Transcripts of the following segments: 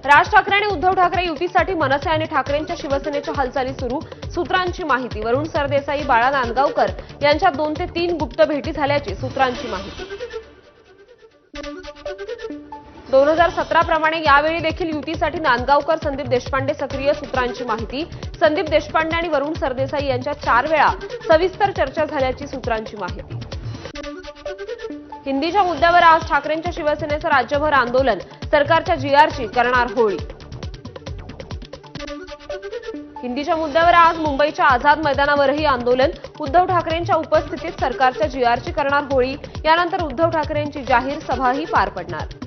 राज ठाकरे आणि उद्धव ठाकरे युतीसाठी मनसे आणि ठाकरेंच्या शिवसेनेच्या हालचाली सुरू। सूत्रांची माहिती। वरुण सरदेसाई, बाळा नांदगावकर यांच्या 2 ते 3 गुप्त भेटी झाल्याची सूत्रांची माहिती। 2017 प्रमाणे यावेळी देखील युतीसाठी नांदगावकर, संदीप देशपांडे सक्रिय। सूत्रांची माहिती। संदीप देशपांडे आणि वरुण सरदेसाई यांच्या 4 वेळा सविस्तर चर्चा झाल्याची सूत्रांची माहिती। हिंदीच्या मुद्द्यावर आज ठाकरेंच्या शिवसेनेचं राज्यभर आंदोलन। सरकारच्या जीआरची करणार होळी। हिंदीच्या मुद्द्यावर आज मुंबईच्या आझाद मैदानावरही आंदोलन। उद्धव ठाकरेंच्या उपस्थितीत सरकारच्या जीआरची करणार होळी। यानंतर उद्धव ठाकरेंची जाहीर सभाही पार पडणार।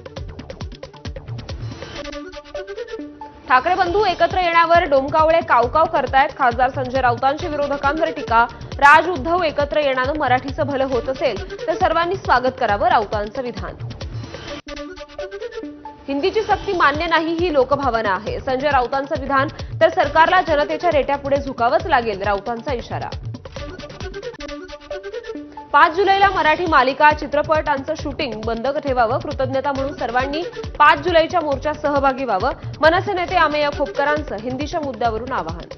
ठाकरे बंधू एकत्र येण्यावर डोमकावळे कावकाव करतायत। खासदार संजय राऊतांची विरोधकांवर टीका। राज उद्धव एकत्र येण्यानं मराठीचं भलं होत असेल तर सर्वांनी स्वागत करावं, राऊतांचं विधान। हिंदीची सक्ती मान्य नाही ही लोकभावना आहे, संजय राऊतांचं विधान। तर सरकारला जनतेच्या रेट्यापुढे झुकावंच लागेल, राऊतांचा इशारा। 5 जुलैला मराठी मालिका चित्रपटांचं शूटिंग बंद ठेवावं, कृतज्ञता म्हणून सर्वांनी 5 जुलैच्या मोर्चात सहभागी व्हावं, मनसे नेते अमेय खोपकरांचं हिंदीच्या मुद्द्यावरून आवाहन।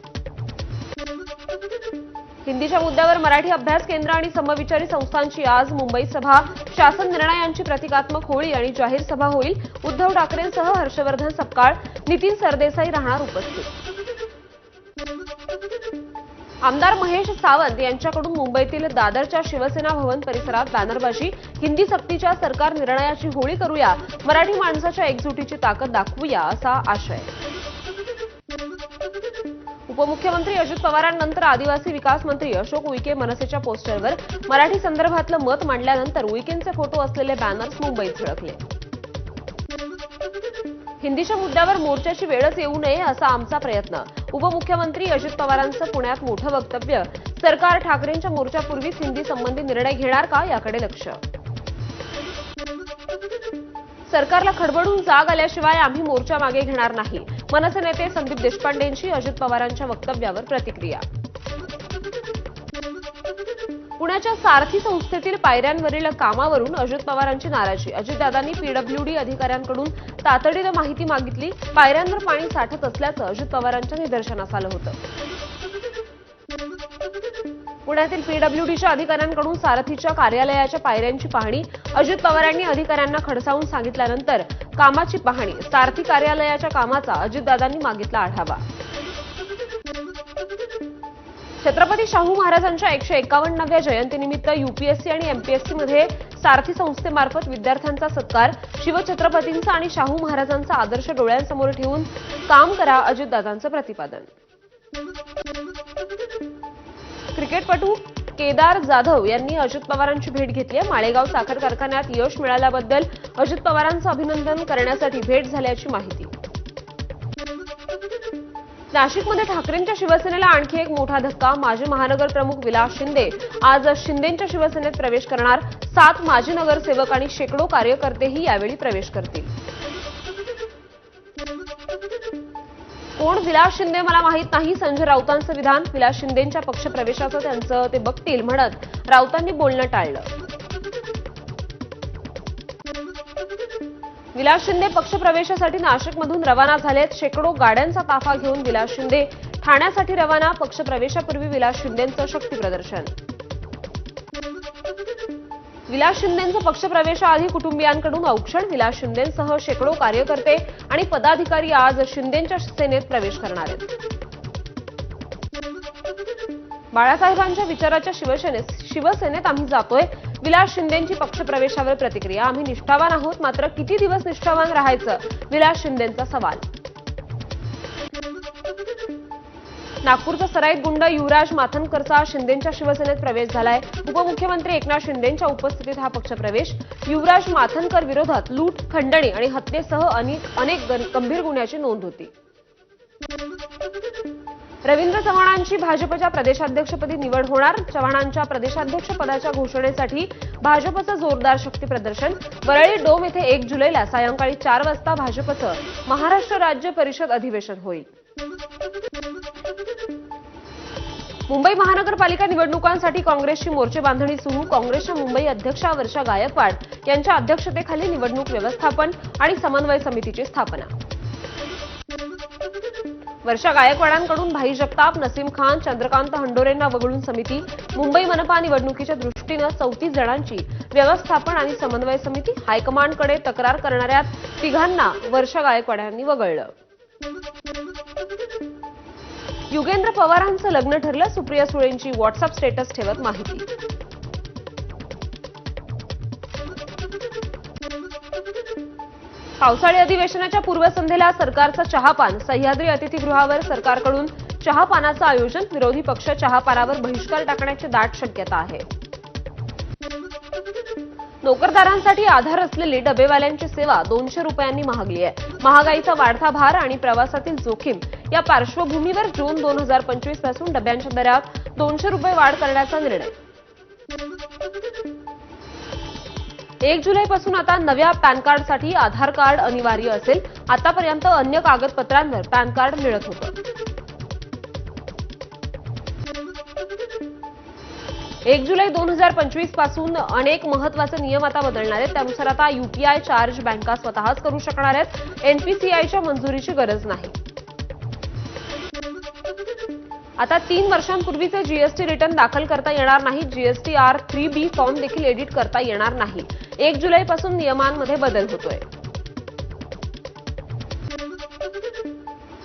हिंदीच्या मुद्द्यावर मराठी अभ्यास केंद्र आणि समविचारी संस्थांची आज मुंबईत सभा। शासन निर्णयांची प्रतिकात्मक होळी आणि जाहीर सभा होईल। उद्धव ठाकरेंसह हर्षवर्धन सपकाळ, नितीन सरदेसाई राहणार उपस्थित। आमदार महेश सावंत यांच्याकडून मुंबईतील दादरच्या शिवसेना भवन परिसरात बॅनरबाजी। हिंदी सक्तीच्या सरकार निर्णयाची होळी करूया, मराठी माणसाच्या एकजुटीची ताकद दाखवूया, असा आशय। उपमुख्यमंत्री अजित पवारांनंतर आदिवासी विकास मंत्री अशोक उईके मनसेच्या पोस्टरवर मराठी संदर्भातलं मत मांडल्यानंतर उईकेंचे फोटो असलेले बॅनर्स मुंबईत झळकले। हिंदीच्या मुद्द्यावर मोर्चाची वेळच येऊ नये असा आमचा प्रयत्न। उपमुख्यमंत्री अजित पवारांचं पुण्यात मोठं वक्तव्य। सरकार ठाकरेंच्या मोर्चापूर्वीच हिंदी संबंधी निर्णय घेणार का, याकडे लक्ष। सरकारला खडबडून जाग आल्याशिवाय आम्ही मोर्चा मागे घेणार नाही, मनसे नेते संदीप देशपांडेंची अजित पवारांच्या वक्तव्यावर प्रतिक्रिया। पुण्याच्या सारथी संस्थेतील पायऱ्यांवरील कामावरून अजित पवारांची नाराजी। अजितदादांनी पीडब्ल्यूडी अधिकाऱ्यांकडून तातडीनं माहिती मागितली। पायऱ्यांवर पाणी साठत असल्याचं अजित पवारांच्या निदर्शनास आलं होतं। पुण्यातील पीडब्ल्यूडीच्या अधिकाऱ्यांकडून सारथीच्या कार्यालयाच्या पायऱ्यांची पाहणी। अजित पवारांनी अधिकाऱ्यांना खडसावून सांगितल्यानंतर कामाची पाहणी। सारथी कार्यालयाच्या कामाचा अजितदादांनी मागितला आढावा। छत्रपती शाहू महाराजांच्या 151व्या जयंतीनिमित्त यूपीएससी आणि एमपीएससीमध्ये सारथी संस्थेमार्फत विद्यार्थ्यांचा सत्कार। शिवछत्रपतींचा आणि शाहू महाराजांचा आदर्श डोळ्यांसमोर ठेवून काम करा, अजितदादांचं प्रतिपादन। क्रिकेटपटू केदार जाधव यांनी अजित पवारांची भेट घेतली आहे। माळेगाव साखर कारखान्यात यश मिळाल्याबद्दल अजित पवारांचं अभिनंदन करण्यासाठी भेट झाल्याची माहिती। नाशिकमध्ये ठाकरेंच्या शिवसेनेला आणखी एक मोठा धक्का। माजी महानगर प्रमुख विलास शिंदे आज शिंदेंच्या शिवसेनेत प्रवेश करणार। 7 माजी नगरसेवक आणि शेकडो कार्यकर्तेही यावेळी प्रवेश करतील। कोण विलास शिंदे मला माहित नाही, संजय राऊतांचं विधान। विलास शिंदेंच्या पक्षप्रवेशाचं त्यांचं ते बघतील म्हणत राऊतांनी बोलणं टाळलं। विलास शिंदे पक्षप्रवेशासाठी नाशिकमधून रवाना झालेत। शेकडो गाड्यांचा ताफा घेऊन विलास शिंदे ठाण्यासाठी रवाना। पक्षप्रवेशापूर्वी विलास शिंदेंचं शक्तीप्रदर्शन। विलास शिंदेंचं पक्षप्रवेशाआधी कुटुंबियांकडून औक्षण। विलास शिंदेंसह शेकडो कार्यकर्ते आणि पदाधिकारी आज शिंदेंच्या सेनेत प्रवेश करणार आहेत। बाळासाहेबांच्या विचाराच्या शिवसेनेत आम्ही जातोय। विलास शिंदेंची पक्षप्रवेशावर प्रतिक्रिया। आम्ही निष्ठावान आहोत, मात्र किती दिवस निष्ठावान राहायचं, विलास शिंदेंचा सवाल। नागपूरचा सराईत गुंड युवराज माथनकरचा शिंदेंच्या शिवसेनेत प्रवेश झालाय। उपमुख्यमंत्री एकनाथ शिंदेंच्या उपस्थितीत हा पक्षप्रवेश। युवराज माथनकर विरोधात लूट, खंडणी आणि हत्येसह अनेक गंभीर गुन्ह्याची नोंद होती। रवींद्र चव्हाणांची भाजपच्या प्रदेशाध्यक्षपदी निवड होणार। चव्हाणांच्या प्रदेशाध्यक्षपदाच्या घोषणेसाठी भाजपचं जोरदार शक्तीप्रदर्शन। वरळी डोम येथे 1 जुलैला सायंकाळी 4 वाजता भाजपचं महाराष्ट्र राज्य परिषद अधिवेशन होईल। मुंबई महानगरपालिका निवडणुकांसाठी काँग्रेसची मोर्चे बांधणी सुरू। काँग्रेसच्या मुंबई अध्यक्षा वर्षा गायकवाड यांच्या अध्यक्षतेखाली निवडणूक व्यवस्थापन आणि समन्वय समितीची स्थापना। वर्षा गायकवाडांकडून भाई जगताप, नसीम खान, चंद्रकांत हंडोरेंना वगळून समिती, मुंबई मनपा निवडणुकीच्या दृष्टीनं 34 जणांची व्यवस्थापन आणि समन्वय समिती, हायकमांडकडे तक्रार करणाऱ्या तिघांना वर्षा गायकवाडांनी वगळलं. युगेंद्र पवारांचं लग्न ठरलं, सुप्रिया सुळेंची व्हॉट्सअप स्टेटस ठेवत माहिती. पावसाळी अधिवेशनाच्या पूर्वसंध्येला सरकारचं चहापान, सह्याद्री अतिथीगृहावर सरकारकडून चहापानाचं आयोजन, विरोधी पक्ष चहापानावर बहिष्कार टाकण्याची दाट शक्यता आहे. नोकरदारांसाठी आधार असलेली डबेवाल्यांची सेवा 200 रुपयांनी महागली आहे. महागाईचा वाढता भार आणि प्रवासातील जोखीम या पार्श्वभूमीवर जून 2025 पासून डब्यांच्या दरात 200 रुपये वाढ करण्याचा निर्णय. 1 जुलैपासून आता नव्या पॅन कार्डसाठी आधार कार्ड अनिवार्य असेल. आतापर्यंत अन्य कागदपत्रांवर पॅन कार्ड मिळत होतं. 1 जुलै 2025 पासून अनेक महत्त्वाचे नियम आता बदलणार आहेत. त्यानुसार आता यूपीआय चार्ज बँका स्वतःच करू शकणार आहेत. एनपीसीआयच्या मंजुरीची गरज नाही. आता 3 वर्षांपूर्वीचे जीएसटी रिटर्न दाखल करता येणार नाही. जीएसटी R3B फॉर्म देखील एडिट करता येणार नाही. 1 जुलैपासून नियमांमध्ये बदल होतोय.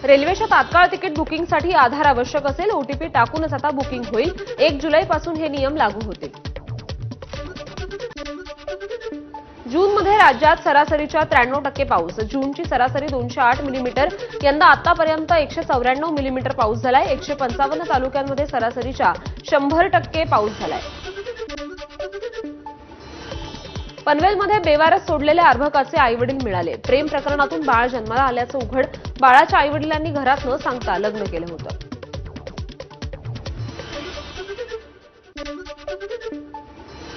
रेल्वेच्या तात्काळ तिकीट बुकिंगसाठी आधार आवश्यक असेल. ओटीपी टाकूनच आता बुकिंग होईल. 1 जुलैपासून हे नियम लागू होतील. जूनमध्ये राज्यात सरासरीच्या 93% पाऊस. जूनची सरासरी 208 मिलीमीटर. यंदा आतापर्यंत 194 मिलीमीटर पाऊस झालाय. 155 तालुक्यांमध्ये सरासरीच्या 100% पाऊस झालाय. पनवेलमध्ये बेवारस सोडलेल्या अर्भकाचे आईवडील मिळाले. प्रेम प्रकरणातून बाळ जन्माला आल्याचं उघड. बाळाच्या आईवडिलांनी घरात न सांगता लग्न केलं होतं.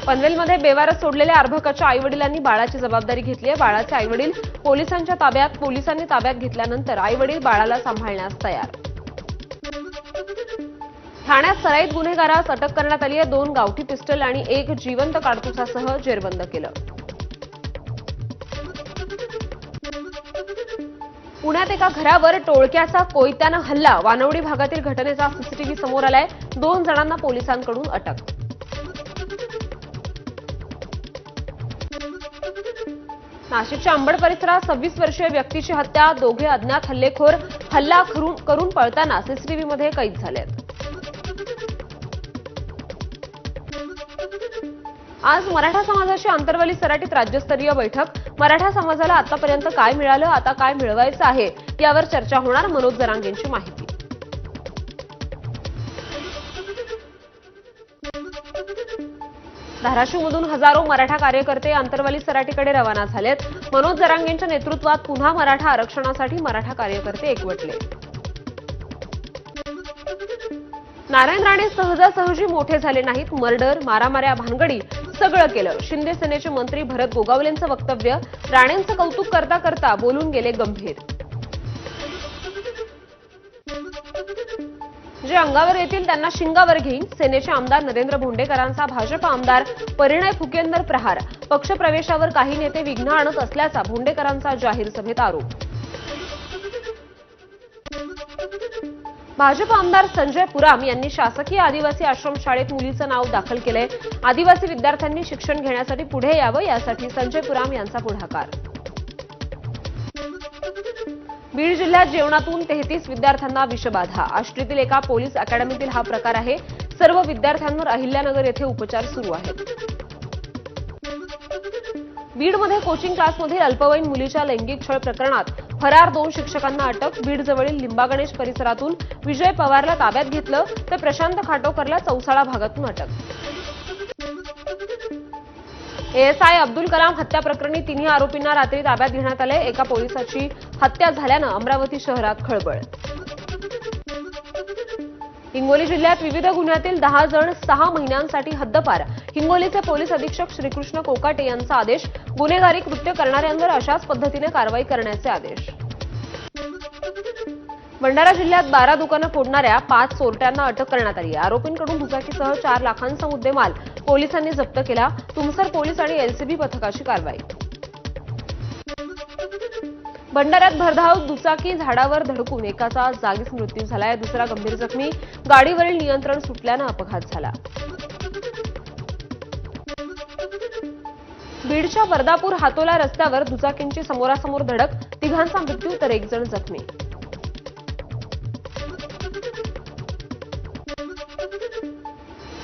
पनवेलमध्ये बेवारस सोडलेल्या अर्भकाच्या आईवडिलांनी बाळाची जबाबदारी घेतली आहे. बाळाचे आईवडील पोलिसांनी ताब्यात घेतल्यानंतर आईवडील बाळाला सांभाळण्यास तयार. ठाण्यात सराईत गुन्हेगारास अटक करण्यात आली आहे. 2 गावठी पिस्टल आणि 1 जिवंत काडतुसासह जेरबंद केलं. पुण्यात एका घरावर टोळक्याचा कोयत्यानं हल्ला. वानवडी भागातील घटनेचा सीसीटीव्ही समोर आलाय. 2 जणांना पोलिसांकडून अटक. नाशिकच्या अंबड परिसरात 26 वर्षीय व्यक्तीची हत्या. दोघे अज्ञात हल्लेखोर हल्ला करून पळताना सीसीटीव्हीमध्ये कैद झालेत. आज मराठा समाजाची आंतरवली सराटीत राज्यस्तरीय बैठक. मराठा समाजाला आतापर्यंत काय मिळालं, आता काय मिळवायचं आहे यावर चर्चा होणार. मनोज जरांगेंची माहिती. धाराशिवमधून हजारो मराठा कार्यकर्ते आंतरवली सराटीकडे रवाना झालेत. मनोज जरांगेंच्या नेतृत्वात पुन्हा मराठा आरक्षणासाठी मराठा कार्यकर्ते एकवटले. नारायण राणे सहजासहजी मोठे झाले नाहीत. मर्डर, मारामाऱ्या, भानगडी सगळं केलं. शिंदे सेनेचे मंत्री भरत गोगावलेंचं वक्तव्य. राणेंचं कौतुक करता करता बोलून गेले गंभीर. जे अंगावर येतील त्यांना शिंगावर घेईन. सेनेचे आमदार नरेंद्र भोंडेकरांचा भाजप आमदार परिणय फुकेंवर प्रहार. पक्षप्रवेशावर काही नेते विघ्न आणत असल्याचा भोंडेकरांचा जाहीर सभेत आरोप. भाजप आमदार संजय पुराम यांनी शासकीय आदिवासी आश्रमशाळेत मुलीचं नाव दाखल केलंय. आदिवासी विद्यार्थ्यांनी शिक्षण घेण्यासाठी पुढे यावं यासाठी संजय पुराम यांचा पुढाकार. बीड जिल्ह्यात जेवणातून 33 विद्यार्थ्यांना विषबाधा. आष्टीतील एका पोलीस अकॅडमीतील हा प्रकार आहे. सर्व विद्यार्थ्यांवर अहिल्यानगर येथे उपचार सुरू आहेत. बीडमध्ये कोचिंग क्लासमधील अल्पवयीन मुलीच्या लैंगिक छळ प्रकरणात फरार 2 शिक्षकांना अटक. बीड जवळील लिंबागणेश परिसरातून विजय पवारला ताब्यात घेतलं तर प्रशांत खाटोकरला चौसाळा भागातून अटक. एएसआय अब्दुल कलाम हत्या प्रकरणी 3 आरोपींना रात्री ताब्यात घेण्यात आले. एका पोलिसाची हत्या झाल्यानं अमरावती शहरात खळबळ. हिंगोली जिल्ह्यात विविध गुन्ह्यातील 10 जण 6 महिन्यांसाठी हद्दपार. हिंगोलीचे पोलीस अधीक्षक श्रीकृष्ण कोकाटे यांचा आदेश. गुन्हेगारी कृत्य करणाऱ्यांवर अशाच पद्धतीने कारवाई करण्याचे आदेश. भंडारा जिल्ह्यात 12 दुकानं फोडणाऱ्या 5 चोरट्यांना अटक करण्यात आली. आरोपींकडून दुचाकीसह 4 लाखांचा मुद्देमाल पोलिसांनी जप्त केला. तुमसर पोलीस आणि एलसीबी पथकाची कारवाई. भंडाऱ्यात भरधाव दुचाकी झाडावर धडकून एकाचा जागीच मृत्यू झालाय, दुसरा गंभीर जखमी. गाडीवरील नियंत्रण सुटल्यानं अपघात झाला. बीडच्या वर्धापूर हातोला रस्त्यावर दुचाकींची समोरासमोर धडक, तिघांचा मृत्यू तर एक जण जखमी.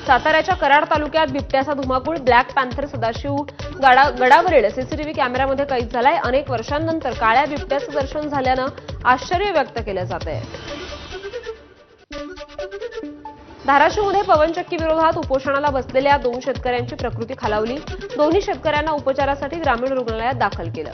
साताऱ्याच्या कराड तालुक्यात बिबट्याचा धुमाकूळ. ब्लॅक पॅन्थर सदाशिव गडावरील सीसीटीव्ही कॅमेऱ्यामध्ये कैद झालाय. अनेक वर्षांनंतर काळ्या बिबट्याचं दर्शन झाल्यानं आश्चर्य व्यक्त केलं जात आहे. धाराशिवमध्ये पवनचक्की विरोधात उपोषणाला बसलेल्या 2 शेतकऱ्यांची प्रकृती खालावली. दोन्ही शेतकऱ्यांना उपचारासाठी ग्रामीण रुग्णालयात दाखल केलं.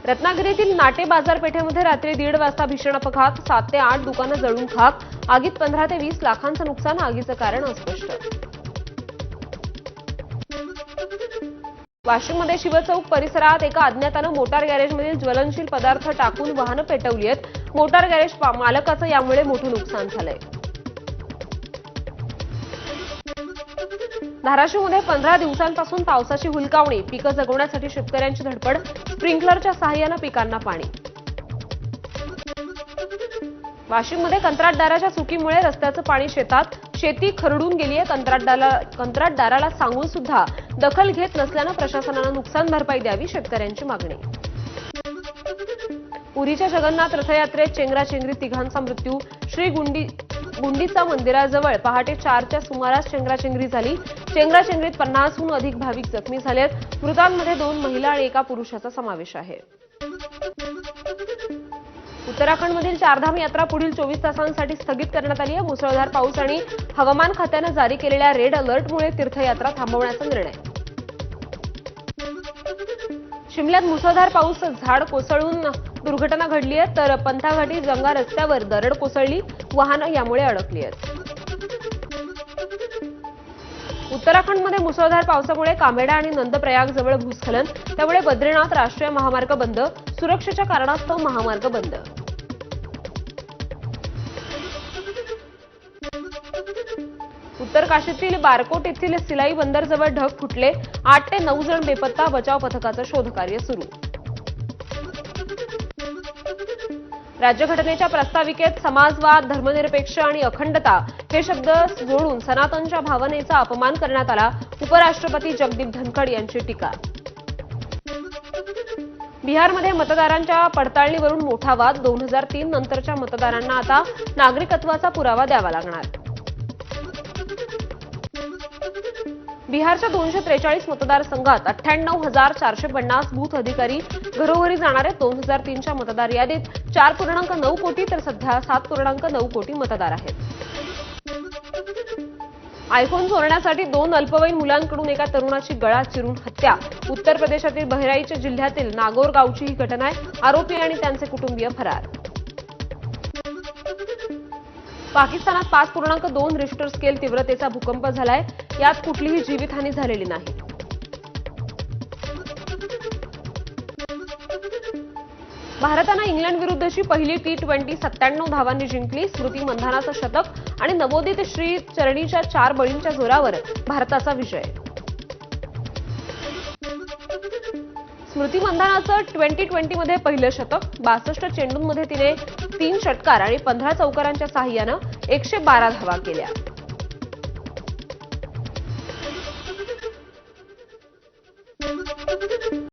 रत्नागिरीतील नाटे बाजारपेठेमध्ये रात्री 1:30 वाजता भीषण अपघात. 7 ते 8 दुकानं जळून खाक. आगीत 15 ते 20 लाखांचं नुकसान. आगीचं कारण अस्पष्ट. वाशिममध्ये शिवचौक परिसरात एका अज्ञातानं मोटार गॅरेजमधील ज्वलनशील पदार्थ टाकून वाहनं पेटवली आहेत. मोटार गॅरेज मालकाचं यामुळे मोठं नुकसान झालंय. धाराशिवमध्ये 15 दिवसांपासून पावसाची हुलकावणी. पिकं जगवण्यासाठी शेतकऱ्यांची धडपड. स्प्रिंकलरच्या सहाय्यानं पिकांना पाणी. वाशिममध्ये कंत्राटदाराच्या चुकीमुळे रस्त्याचं पाणी शेतात. शेती खरडून गेलीय. कंत्राटदाराला सांगून सुद्धा दखल घेत नसल्यानं प्रशासनानं नुकसान भरपाई द्यावी, शेतकऱ्यांची मागणी. पुरीच्या जगन्नाथ रथयात्रेत चेंगराचेंगरीत तिघांचा मृत्यू. श्री गुंडीचा मंदिराजवळ पहाटे 4च्या सुमारास चेंगराचेंगरी झाली. चेंगराचेंगरीत 50हून अधिक भाविक जखमी झालेत. मृतांमध्ये 2 महिला आणि एका पुरुषाचा समावेश आहे. उत्तराखंडमधील चारधाम यात्रा पुढील 24 तासांसाठी स्थगित करण्यात आली आहे. मुसळधार पाऊस आणि हवामान खात्यानं जारी केलेल्या रेड अलर्टमुळे तीर्थयात्रा थांबवण्याचा निर्णय. शिमल्यात मुसळधार पाऊस. झाड कोसळून दुर्घटना घडली आहे, तर पंथाघाटी जंगा रस्त्यावर दरड कोसळली. वाहनं यामुळे अडकली आहेत. उत्तराखंडमध्ये मुसळधार पावसामुळे कामेडा आणि नंदप्रयाग जवळ भूस्खलन. त्यामुळे बद्रीनाथ राष्ट्रीय महामार्ग बंद. सुरक्षेच्या कारणास्तव महामार्ग बंद. उत्तर काशीतील बारकोट येथील सिलाई बंदरजवळ ढग फुटले. 8 ते 9 जण बेपत्ता. बचाव पथकाचं शोधकार्य सुरू. राज्यघटनेच्या प्रस्ताविकेत समाजवाद, धर्मनिरपेक्ष आणि अखंडता हे शब्द जोडून सनातनच्या भावनेचा अपमान करण्यात आला. उपराष्ट्रपती जगदीप धनखड यांची टीका. बिहारमध्ये मतदारांच्या पडताळणीवरून मोठा वाद. 2003 नंतरच्या मतदारांना आता नागरिकत्वाचा पुरावा द्यावा लागणार. बिहारच्या 243 मतदारसंघात 98,450 बूथ अधिकारी घरोघरी जाणार आहेत. 2003च्या मतदार यादीत 4.9 कोटी तर सध्या 7.9 कोटी मतदार आहेत. आयफोन चोरण्यासाठी 2 अल्पवयीन मुलांकडून एका तरुणाची गळा चिरून हत्या. उत्तर प्रदेशातील बहराईच जिल्ह्यातील नागौर गावची ही घटना आहे. आरोपी आणि त्यांचे कुटुंबीय फरार. पाकिस्तानात 5.2 रिश्टर स्केल तीव्रतेचा भूकंप झालाय. यात कुठलीही जीवितहानी झालेली नाही. भारतानं इंग्लंड विरुद्धची पहिली T20 97 धावांनी जिंकली. स्मृती मंधानाचं शतक आणि नवोदित श्री चरणीच्या 4 बळींच्या जोरावर भारताचा विजय. स्मृती मंधानाचं 2020मध्ये पहिलं शतक. 62 चेंडूंमध्ये तिने 3 षटकार आणि 15 चौकारांच्या साहाय्यानं 112 धावा केल्या.